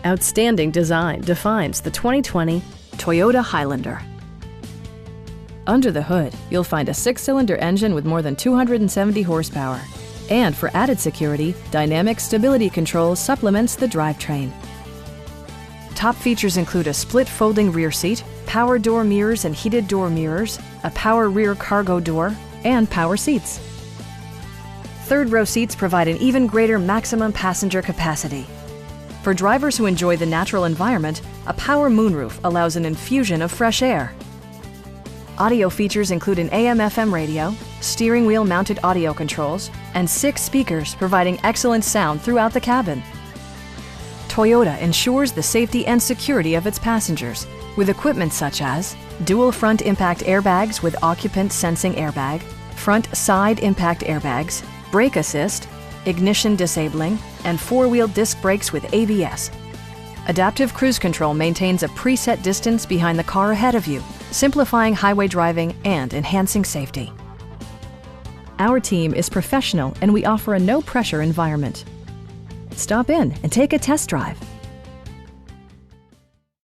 Outstanding design defines the 2020 Toyota Highlander. Under the hood, you'll find a 6-cylinder engine with more than 270 horsepower. And for added security, dynamic stability control supplements the drivetrain. Top features include a split folding rear seat, power door mirrors and heated door mirrors, a power rear cargo door, and power seats. Third-row seats provide an even greater maximum passenger capacity. For drivers who enjoy the natural environment, a power moonroof allows an infusion of fresh air. Audio features include an AM/FM radio, steering wheel mounted audio controls, and 6 speakers providing excellent sound throughout the cabin. Toyota ensures the safety and security of its passengers with equipment such as dual front impact airbags with occupant sensing airbag, front side impact airbags, brake assist, ignition disabling, and 4-wheel disc brakes with ABS. Adaptive Cruise Control maintains a preset distance behind the car ahead of you, simplifying highway driving and enhancing safety. Our team is professional and we offer a no-pressure environment. Stop in and take a test drive.